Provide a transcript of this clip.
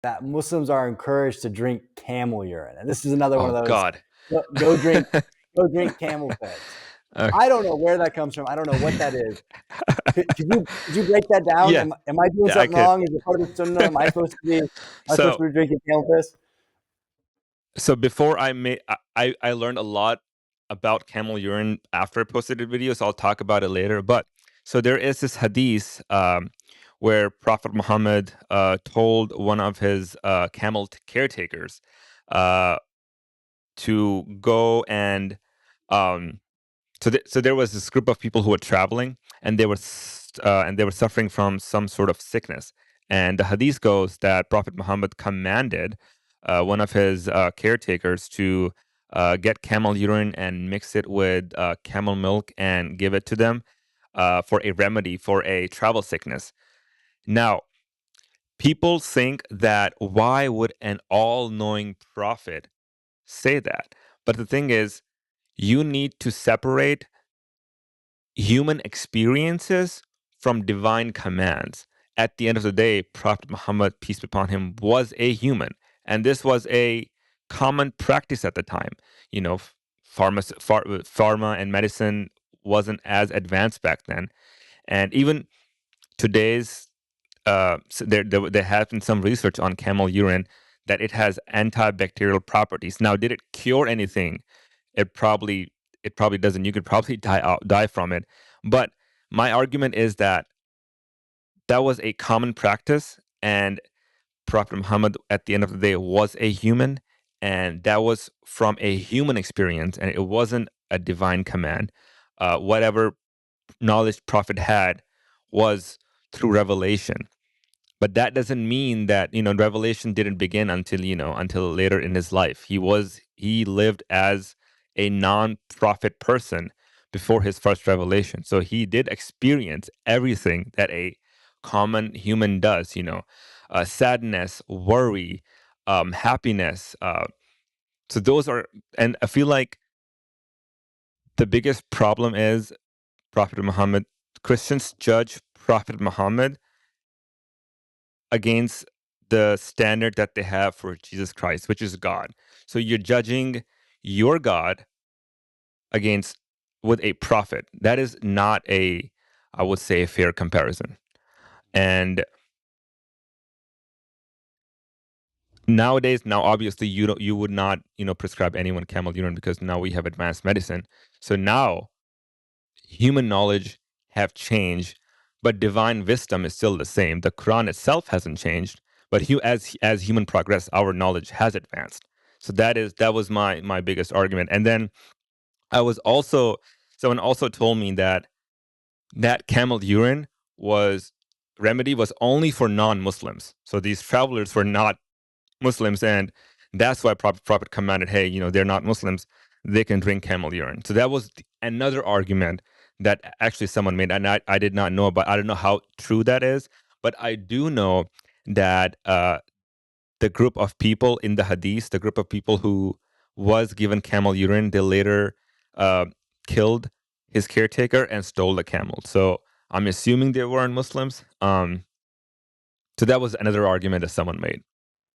that Muslims are encouraged to drink camel urine, and this is another one Oh of those God. go drink camel piss. Uh, I don't know where that comes from. I don't know what that is. Could you break that down? yeah, Am I doing yeah, I something could. wrong? Is it part of the sunnah? So Am I supposed to be drinking camel piss? so before I learned a lot about camel urine after I posted a video, so I'll talk about it later. But so there is this hadith where Prophet Muhammad told one of his camel caretakers uh, to go and um, so there was this group of people who were traveling, and they were suffering from some sort of sickness. And the hadith goes that Prophet Muhammad commanded one of his caretakers to get camel urine and mix it with camel milk and give it to them for a remedy for a travel sickness. Now, people think that why would an all-knowing prophet say that? But the thing is, you need to separate human experiences from divine commands. At the end of the day, Prophet Muhammad, peace be upon him, was a human. And this was a common practice at the time. You know, pharma and medicine wasn't as advanced back then. And even today's, there has been some research on camel urine that it has antibacterial properties. Now, did it cure anything? It probably it probably doesn't. You could probably die from it. But my argument is that that was a common practice, and Prophet Muhammad, at the end of the day, was a human, and that was from a human experience, and it wasn't a divine command. Whatever knowledge Prophet had was through revelation. But that doesn't mean that, revelation didn't begin until, until later in his life. He lived as a non-prophet person before his first revelation. So he did experience everything that a common human does, sadness, worry, happiness. So those are, and I feel like the biggest problem is Prophet Muhammad. Christians judge Prophet Muhammad against the standard that they have for Jesus Christ, which is God. So you're judging your God against with a prophet. That is not I would say, a fair comparison. And nowadays, now obviously you would not, prescribe anyone camel urine because now we have advanced medicine. So now human knowledge have changed, but divine wisdom is still the same. The Quran itself hasn't changed, but as human progress, our knowledge has advanced. So that was my biggest argument. And then I was also someone also told me that camel urine was remedy was only for non-Muslims. So these travelers were not Muslims, and that's why Prophet commanded, hey, they're not Muslims, they can drink camel urine. So that was another argument that actually someone made, and I did not know about. I don't know how true that is, but I do know that the group of people in the Hadith, the group of people who was given camel urine, they later uh, killed his caretaker and stole the camel. So I'm assuming they weren't Muslims. So that was another argument that someone made.